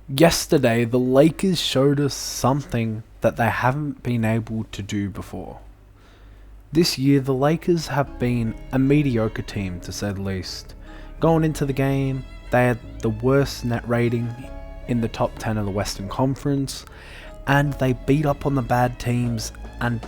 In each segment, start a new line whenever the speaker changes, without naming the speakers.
Yesterday, the Lakers showed us something that they haven't been able to do before. This year, the Lakers have been a mediocre team, to say the least. Going into the game, they had the worst net rating in the top 10 of the Western Conference, and they beat up on the bad teams and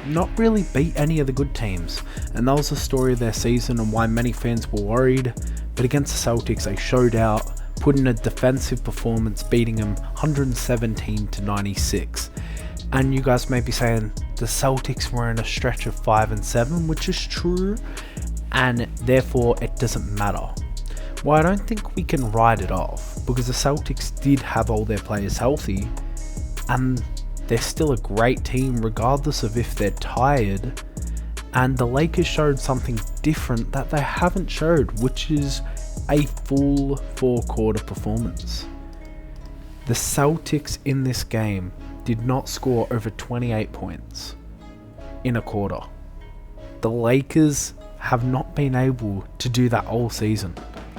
not really beat any of the good teams. And that was the story of their season and why many fans were worried. But against the Celtics, they showed out, put in a defensive performance, beating them 117 to 96. And you guys may be saying the Celtics were in a stretch of 5-7, which is true, and therefore it doesn't matter. Well, I don't think we can write it off, because the Celtics did have all their players healthy, and they're still a great team regardless of if they're tired. And the Lakers showed something different that they haven't showed, which is a full four-quarter performance. The Celtics in this game did not score over 28 points in a quarter. The Lakers have not been able to do that all season.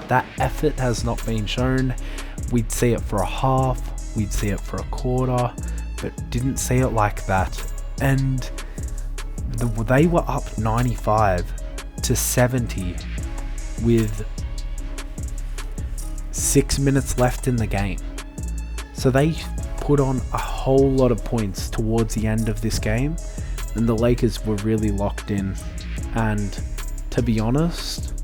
That effort has not been shown. We'd see it for a half, we'd see it for a quarter, but didn't see it like that. And they were up 95 to 70 with 6 minutes left in the game. So they put on a whole lot of points towards the end of this game, and the Lakers were really locked in. And to be honest,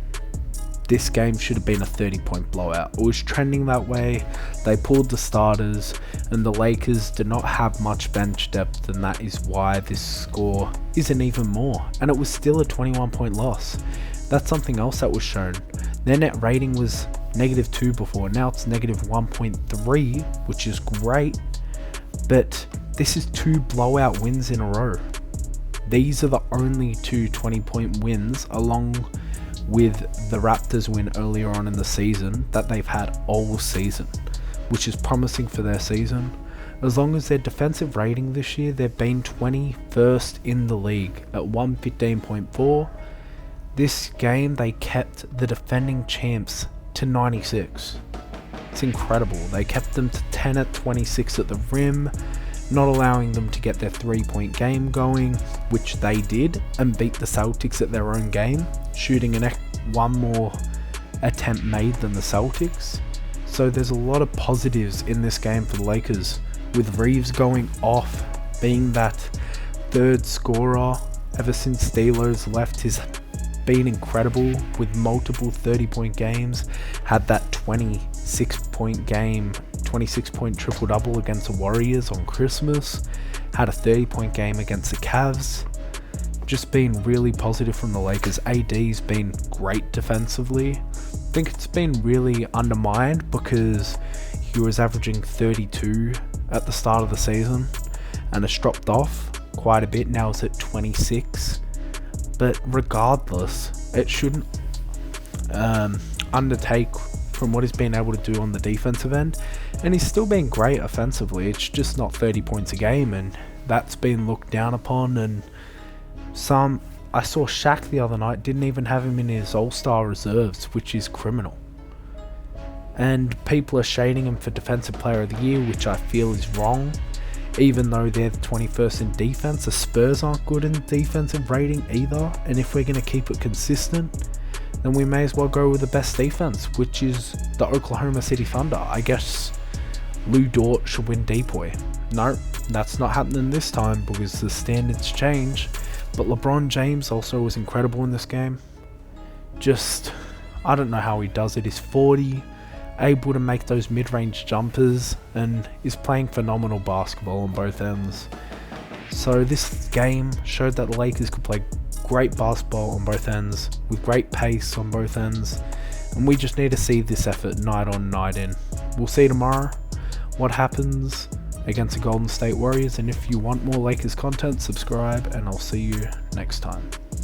this game should have been a 30-point blowout. It was trending that way. They pulled the starters, and the Lakers did not have much bench depth, and that is why this score isn't even more. And it was still a 21-point loss. That's something else that was shown. Their net rating was -2 before, now it's -1.3, which is great, but this is 2 blowout wins in a row. These are the only 2 20-point wins, along with the Raptors win earlier on in the season, that they've had all season, which is promising for their season. As long as their defensive rating this year, they've been 21st in the league at 115.4. This game, they kept the defending champs to 96. It's incredible. They kept them to 10 at 26 at the rim, not allowing them to get their 3-point game going, which they did, and beat the Celtics at their own game, shooting one more attempt made than the Celtics. So there's a lot of positives in this game for the Lakers, with Reeves going off, being that third scorer ever since Steelos left. He's been incredible with multiple 30-point games, had that 26-point game, 26-point triple-double against the Warriors on Christmas, had a 30-point game against the Cavs. Just been really positive from the Lakers. AD's been great defensively. I think it's been really undermined because he was averaging 32 at the start of the season and has dropped off quite a bit. Now it's at 26. But regardless, it shouldn't undertake from what he's been able to do on the defensive end, and he's still been great offensively. It's just not 30 points a game, and that's been looked down upon. And I saw Shaq the other night didn't even have him in his All-Star reserves, which is criminal. And people are shading him for Defensive Player of the Year, which I feel is wrong. Even though they're the 21st in defense, the Spurs aren't good in defensive rating either. And if we're going to keep it consistent, then we may as well go with the best defense, which is the Oklahoma City Thunder. I guess Lou Dort should win Depoy. No, that's not happening this time because the standards change. But LeBron James also was incredible in this game. Just, I don't know how he does it. He's 40. Able to make those mid-range jumpers, and is playing phenomenal basketball on both ends. So this game showed that the Lakers could play great basketball on both ends, with great pace on both ends, and we just need to see this effort night on, night in. We'll see tomorrow what happens against the Golden State Warriors, and if you want more Lakers content, subscribe, and I'll see you next time.